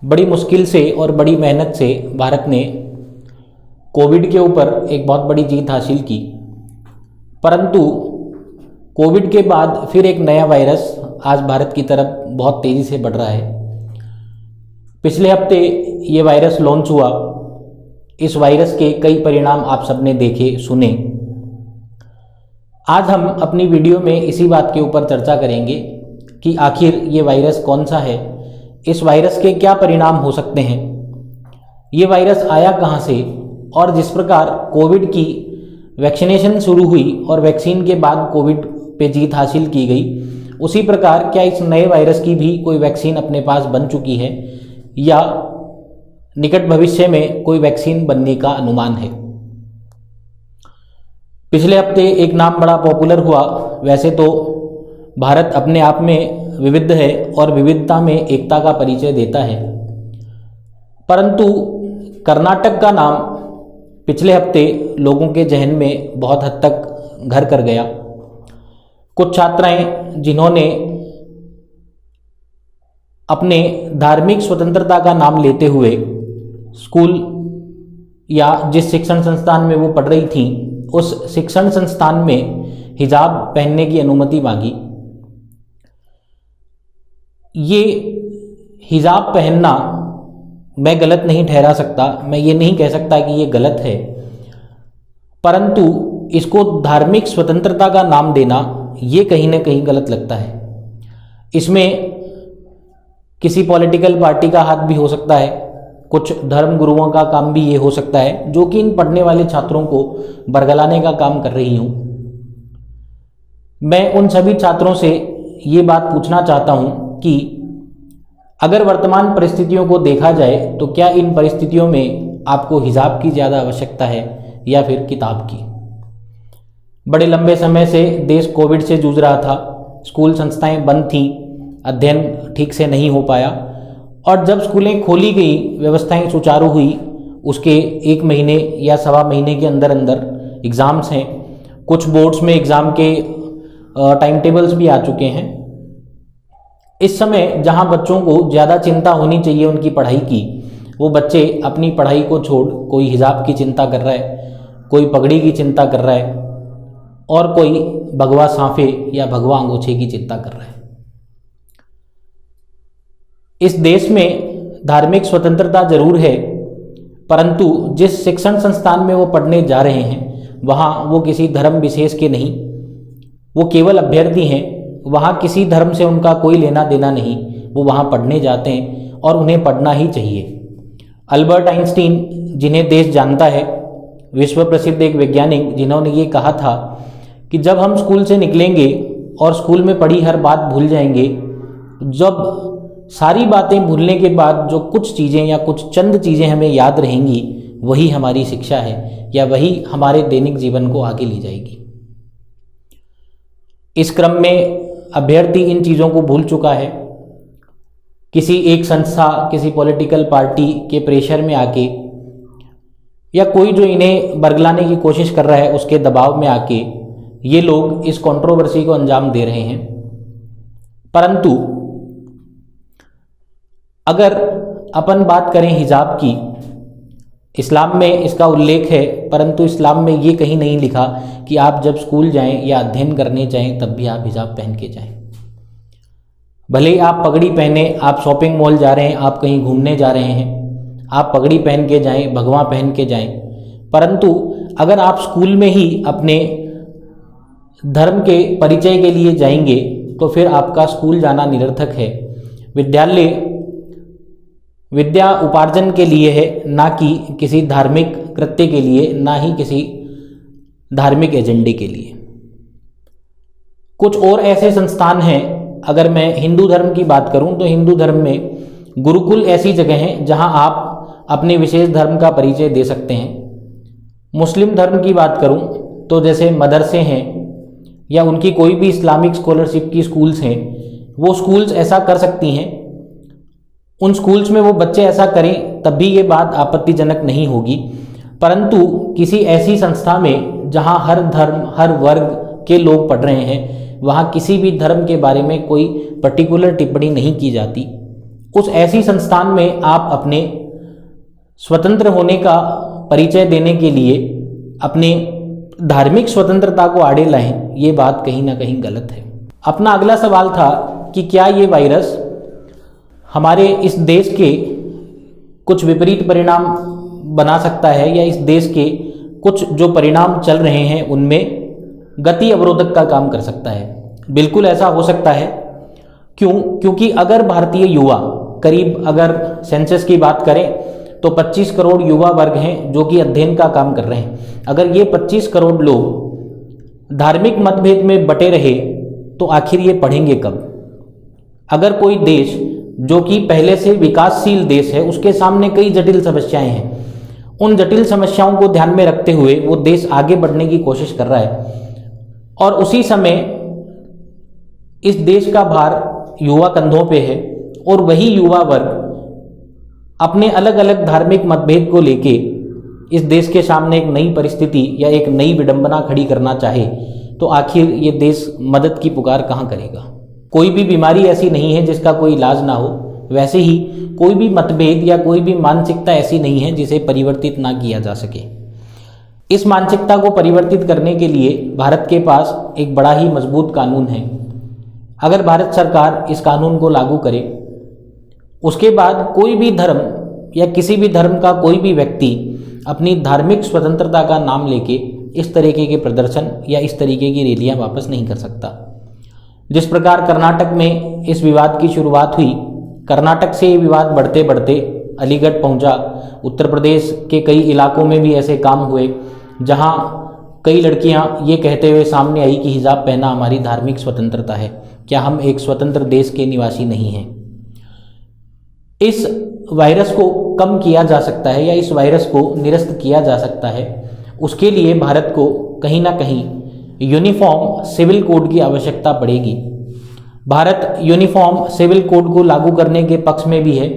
बड़ी मुश्किल से और बड़ी मेहनत से भारत ने कोविड के ऊपर एक बहुत बड़ी जीत हासिल की, परंतु कोविड के बाद फिर एक नया वायरस आज भारत की तरफ बहुत तेज़ी से बढ़ रहा है। पिछले हफ्ते ये वायरस लॉन्च हुआ। इस वायरस के कई परिणाम आप सबने देखे सुने। आज हम अपनी वीडियो में इसी बात के ऊपर चर्चा करेंगे कि आखिर ये वायरस कौन सा है, इस वायरस के क्या परिणाम हो सकते हैं, ये वायरस आया कहाँ से, और जिस प्रकार कोविड की वैक्सीनेशन शुरू हुई और वैक्सीन के बाद कोविड पे जीत हासिल की गई, उसी प्रकार क्या इस नए वायरस की भी कोई वैक्सीन अपने पास बन चुकी है या निकट भविष्य में कोई वैक्सीन बनने का अनुमान है। पिछले हफ्ते एक नाम बड़ा पॉपुलर हुआ। वैसे तो भारत अपने आप में विविध है और विविधता में एकता का परिचय देता है, परंतु कर्नाटक का नाम पिछले हफ्ते लोगों के जहन में बहुत हद तक घर कर गया। कुछ छात्राएं जिन्होंने अपने धार्मिक स्वतंत्रता का नाम लेते हुए स्कूल या जिस शिक्षण संस्थान में वो पढ़ रही थी उस शिक्षण संस्थान में हिजाब पहनने की अनुमति मांगी। ये हिजाब पहनना मैं गलत नहीं ठहरा सकता, मैं ये नहीं कह सकता कि ये गलत है, परंतु इसको धार्मिक स्वतंत्रता का नाम देना ये कहीं ना कहीं गलत लगता है। इसमें किसी पॉलिटिकल पार्टी का हाथ भी हो सकता है, कुछ धर्म गुरुओं का काम भी ये हो सकता है जो कि इन पढ़ने वाले छात्रों को बरगलाने का काम कर रही हूँ। मैं उन सभी छात्रों से ये बात पूछना चाहता हूँ कि अगर वर्तमान परिस्थितियों को देखा जाए तो क्या इन परिस्थितियों में आपको हिजाब की ज़्यादा आवश्यकता है या फिर किताब की। बड़े लंबे समय से देश कोविड से जूझ रहा था, स्कूल संस्थाएं बंद थीं, अध्ययन ठीक से नहीं हो पाया, और जब स्कूलें खोली गई, व्यवस्थाएं सुचारू हुई, उसके 1 महीने या सवा महीने के अंदर अंदर एग्ज़ाम्स हैं। कुछ बोर्ड्स में एग्ज़ाम के टाइम टेबल्स भी आ चुके हैं। इस समय जहां बच्चों को ज़्यादा चिंता होनी चाहिए उनकी पढ़ाई की, वो बच्चे अपनी पढ़ाई को छोड़ कोई हिजाब की चिंता कर रहा है, कोई पगड़ी की चिंता कर रहा है और कोई भगवा साफे या भगवा अंगोछे की चिंता कर रहा है। इस देश में धार्मिक स्वतंत्रता जरूर है, परंतु जिस शिक्षण संस्थान में वो पढ़ने जा रहे हैं वहाँ वो किसी धर्म विशेष के नहीं, वो केवल अभ्यर्थी हैं। वहाँ किसी धर्म से उनका कोई लेना देना नहीं, वो वहाँ पढ़ने जाते हैं और उन्हें पढ़ना ही चाहिए। अल्बर्ट आइंस्टीन, जिन्हें देश जानता है, विश्व प्रसिद्ध एक वैज्ञानिक, जिन्होंने ये कहा था कि जब हम स्कूल से निकलेंगे और स्कूल में पढ़ी हर बात भूल जाएंगे, जब सारी बातें भूलने के बाद जो कुछ चीज़ें या कुछ चंद चीज़ें हमें याद रहेंगी, वही हमारी शिक्षा है या वही हमारे दैनिक जीवन को आगे ले जाएगी। इस क्रम में अभ्यर्थी इन चीज़ों को भूल चुका है। किसी एक संस्था, किसी पॉलिटिकल पार्टी के प्रेशर में आके या कोई जो इन्हें बरगलाने की कोशिश कर रहा है उसके दबाव में आके ये लोग इस कंट्रोवर्सी को अंजाम दे रहे हैं। परंतु अगर अपन बात करें हिजाब की, इस्लाम में इसका उल्लेख है, परंतु इस्लाम में ये कहीं नहीं लिखा कि आप जब स्कूल जाएं या अध्ययन करने जाएं तब भी आप हिजाब पहन के जाएं। भले ही आप पगड़ी पहने, आप शॉपिंग मॉल जा रहे हैं, आप कहीं घूमने जा रहे हैं, आप पगड़ी पहन के जाएं, भगवा पहन के जाएं, परंतु अगर आप स्कूल में ही अपने धर्म के परिचय के लिए जाएंगे तो फिर आपका स्कूल जाना निरर्थक है। विद्यालय विद्या उपार्जन के लिए है, ना कि किसी धार्मिक कृत्य के लिए, ना ही किसी धार्मिक एजेंडे के लिए। कुछ और ऐसे संस्थान हैं, अगर मैं हिंदू धर्म की बात करूं तो हिंदू धर्म में गुरुकुल ऐसी जगह हैं जहां आप अपने विशेष धर्म का परिचय दे सकते हैं। मुस्लिम धर्म की बात करूं तो जैसे मदरसे हैं या उनकी कोई भी इस्लामिक स्कॉलरशिप की स्कूल्स हैं, वो स्कूल्स ऐसा कर सकती हैं। उन स्कूल्स में वो बच्चे ऐसा करें तब भी ये बात आपत्तिजनक नहीं होगी, परंतु किसी ऐसी संस्था में जहां हर धर्म, हर वर्ग के लोग पढ़ रहे हैं, वहाँ किसी भी धर्म के बारे में कोई पर्टिकुलर टिप्पणी नहीं की जाती, उस ऐसी संस्थान में आप अपने स्वतंत्र होने का परिचय देने के लिए अपने धार्मिक स्वतंत्रता को आड़े लाएं, ये बात कहीं ना कहीं गलत है। अपना अगला सवाल था कि क्या ये वायरस हमारे इस देश के कुछ विपरीत परिणाम बना सकता है, या इस देश के कुछ जो परिणाम चल रहे हैं उनमें गति अवरोधक का काम कर सकता है। बिल्कुल ऐसा हो सकता है। क्योंकि अगर भारतीय युवा करीब, अगर सेंसस की बात करें तो 25 करोड़ युवा वर्ग हैं जो कि अध्ययन का काम कर रहे हैं। अगर ये 25 करोड़ लोग धार्मिक मतभेद में बटे रहे तो आखिर ये पढ़ेंगे कब? अगर कोई देश जो कि पहले से विकासशील देश है, उसके सामने कई जटिल समस्याएं हैं, उन जटिल समस्याओं को ध्यान में रखते हुए वो देश आगे बढ़ने की कोशिश कर रहा है, और उसी समय इस देश का भार युवा कंधों पे है, और वही युवा वर्ग अपने अलग अलग धार्मिक मतभेद को लेके इस देश के सामने एक नई परिस्थिति या एक नई विडंबना खड़ी करना चाहे तो आखिर ये देश मदद की पुकार कहाँ करेगा? कोई भी बीमारी ऐसी नहीं है जिसका कोई इलाज ना हो, वैसे ही कोई भी मतभेद या कोई भी मानसिकता ऐसी नहीं है जिसे परिवर्तित ना किया जा सके। इस मानसिकता को परिवर्तित करने के लिए भारत के पास एक बड़ा ही मजबूत कानून है। अगर भारत सरकार इस कानून को लागू करे, उसके बाद कोई भी धर्म या किसी भी धर्म का कोई भी व्यक्ति अपनी धार्मिक स्वतंत्रता का नाम लेके इस तरीके के प्रदर्शन या इस तरीके की रैलियां वापस नहीं कर सकता। जिस प्रकार कर्नाटक में इस विवाद की शुरुआत हुई, कर्नाटक से ये विवाद बढ़ते बढ़ते अलीगढ़ पहुंचा। उत्तर प्रदेश के कई इलाकों में भी ऐसे काम हुए जहां कई लड़कियां ये कहते हुए सामने आई कि हिजाब पहना हमारी धार्मिक स्वतंत्रता है, क्या हम एक स्वतंत्र देश के निवासी नहीं हैं? इस वायरस को कम किया जा सकता है या इस वायरस को निरस्त किया जा सकता है, उसके लिए भारत को कहीं ना कहीं यूनिफॉर्म सिविल कोड की आवश्यकता पड़ेगी। भारत यूनिफॉर्म सिविल कोड को लागू करने के पक्ष में भी है,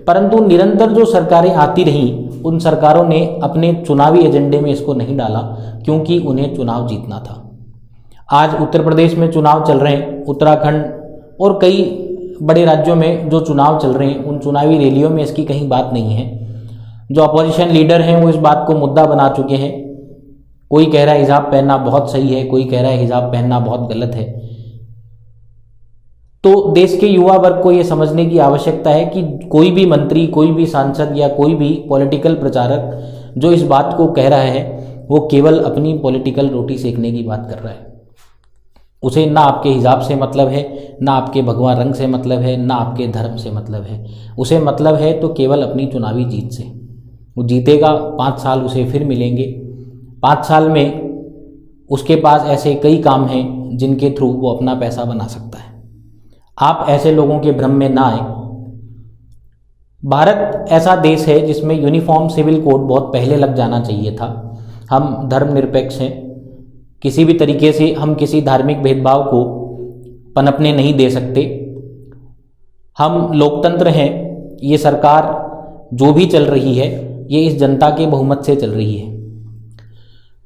परंतु निरंतर जो सरकारें आती रहीं उन सरकारों ने अपने चुनावी एजेंडे में इसको नहीं डाला, क्योंकि उन्हें चुनाव जीतना था। आज उत्तर प्रदेश में चुनाव चल रहे हैं, उत्तराखंड और कई बड़े राज्यों में जो चुनाव चल रहे हैं उन चुनावी रैलियों में इसकी कहीं बात नहीं है। जो अपोजिशन लीडर हैं वो इस बात को मुद्दा बना चुके हैं। कोई कह रहा है हिजाब पहनना बहुत सही है, कोई कह रहा है हिजाब पहनना बहुत गलत है। तो देश के युवा वर्ग को ये समझने की आवश्यकता है कि कोई भी मंत्री, कोई भी सांसद या कोई भी पॉलिटिकल प्रचारक जो इस बात को कह रहा है वो केवल अपनी पॉलिटिकल रोटी सेकने की बात कर रहा है। उसे ना आपके हिजाब से मतलब है, ना आपके भगवा रंग से मतलब है, ना आपके धर्म से मतलब है। उसे मतलब है तो केवल अपनी चुनावी जीत से। वो जीतेगा, 5 साल उसे फिर मिलेंगे। 5 साल में उसके पास ऐसे कई काम हैं जिनके थ्रू वो अपना पैसा बना सकता है। आप ऐसे लोगों के भ्रम में ना आए। भारत ऐसा देश है जिसमें यूनिफॉर्म सिविल कोड बहुत पहले लग जाना चाहिए था। हम धर्मनिरपेक्ष हैं, किसी भी तरीके से हम किसी धार्मिक भेदभाव को पनपने नहीं दे सकते। हम लोकतंत्र हैं। ये सरकार जो भी चल रही है ये इस जनता के बहुमत से चल रही है।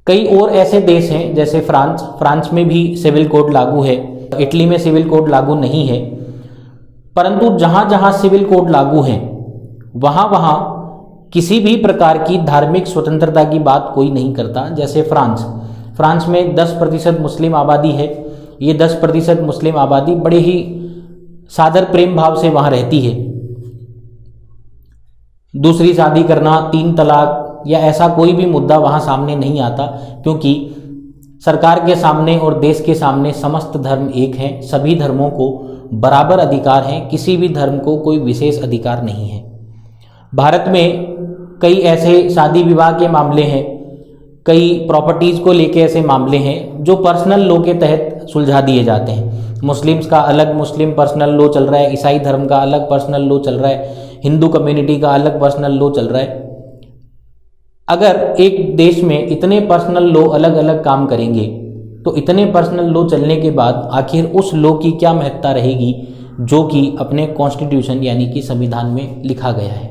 कई और ऐसे देश हैं जैसे फ्रांस में भी सिविल कोड लागू है, इटली में सिविल कोड लागू नहीं है, परंतु जहाँ जहाँ सिविल कोड लागू हैं वहाँ वहाँ किसी भी प्रकार की धार्मिक स्वतंत्रता की बात कोई नहीं करता। जैसे फ्रांस में 10% मुस्लिम आबादी है। ये 10% मुस्लिम आबादी बड़े ही सादर प्रेम भाव से वहाँ रहती है। दूसरी शादी करना, 3 तलाक या ऐसा कोई भी मुद्दा वहाँ सामने नहीं आता, क्योंकि सरकार के सामने और देश के सामने समस्त धर्म एक हैं। सभी धर्मों को बराबर अधिकार हैं, किसी भी धर्म को कोई विशेष अधिकार नहीं है। भारत में कई ऐसे शादी विवाह के मामले हैं, कई प्रॉपर्टीज़ को लेके ऐसे मामले हैं जो पर्सनल लॉ के तहत सुलझा दिए जाते हैं। मुस्लिम्स का अलग मुस्लिम पर्सनल लॉ चल रहा है, ईसाई धर्म का अलग पर्सनल लॉ चल रहा है, हिंदू कम्युनिटी का अलग पर्सनल लॉ चल रहा है। अगर एक देश में इतने पर्सनल लॉ अलग अलग काम करेंगे तो इतने पर्सनल लॉ चलने के बाद आखिर उस लॉ की क्या महत्ता रहेगी जो कि अपने कॉन्स्टिट्यूशन यानी कि संविधान में लिखा गया है।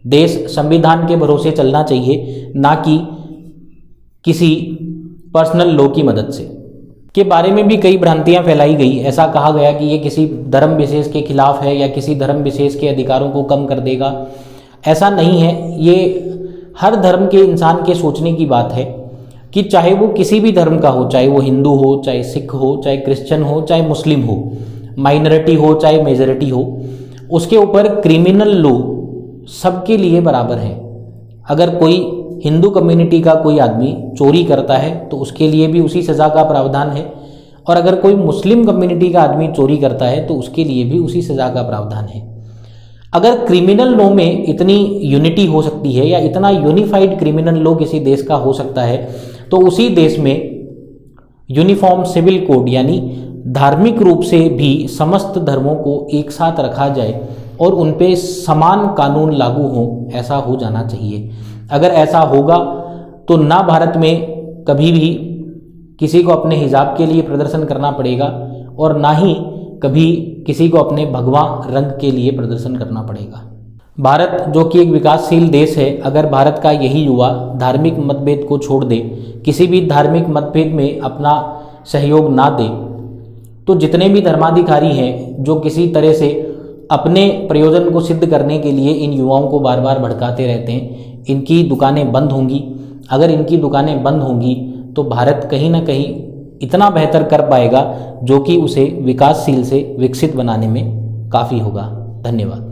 देश संविधान के भरोसे चलना चाहिए, ना कि किसी पर्सनल लॉ की मदद से। के बारे में भी कई भ्रांतियां फैलाई गई। ऐसा कहा गया कि ये किसी धर्म विशेष के खिलाफ है या किसी धर्म विशेष के अधिकारों को कम कर देगा। ऐसा नहीं है। ये हर धर्म के इंसान के सोचने की बात है कि चाहे वो किसी भी धर्म का हो, चाहे वो हिंदू हो, चाहे सिख हो, चाहे क्रिश्चियन हो, चाहे मुस्लिम हो, माइनॉरिटी हो चाहे मेजॉरिटी हो, उसके ऊपर क्रिमिनल लॉ सबके लिए बराबर है। अगर कोई हिंदू कम्युनिटी का कोई आदमी चोरी करता है तो उसके लिए भी उसी सज़ा का प्रावधान है, और अगर कोई मुस्लिम कम्युनिटी का आदमी चोरी करता है तो उसके लिए भी उसी सज़ा का प्रावधान है। अगर क्रिमिनल लॉ में इतनी यूनिटी हो सकती है या इतना यूनिफाइड क्रिमिनल लॉ किसी देश का हो सकता है, तो उसी देश में यूनिफॉर्म सिविल कोड यानी धार्मिक रूप से भी समस्त धर्मों को एक साथ रखा जाए और उन पे समान कानून लागू हो, ऐसा हो जाना चाहिए। अगर ऐसा होगा तो ना भारत में कभी भी किसी को अपने हिजाब के लिए प्रदर्शन करना पड़ेगा और ना ही कभी किसी को अपने भगवा रंग के लिए प्रदर्शन करना पड़ेगा। भारत जो कि एक विकासशील देश है, अगर भारत का यही युवा धार्मिक मतभेद को छोड़ दे, किसी भी धार्मिक मतभेद में अपना सहयोग ना दे, तो जितने भी धर्माधिकारी हैं जो किसी तरह से अपने प्रयोजन को सिद्ध करने के लिए इन युवाओं को बार बार भड़काते रहते हैं, इनकी दुकानें बंद होंगी। अगर इनकी दुकानें बंद होंगी तो भारत कहीं ना कहीं इतना बेहतर कर पाएगा जो कि उसे विकासशील से विकसित बनाने में काफ़ी होगा। धन्यवाद।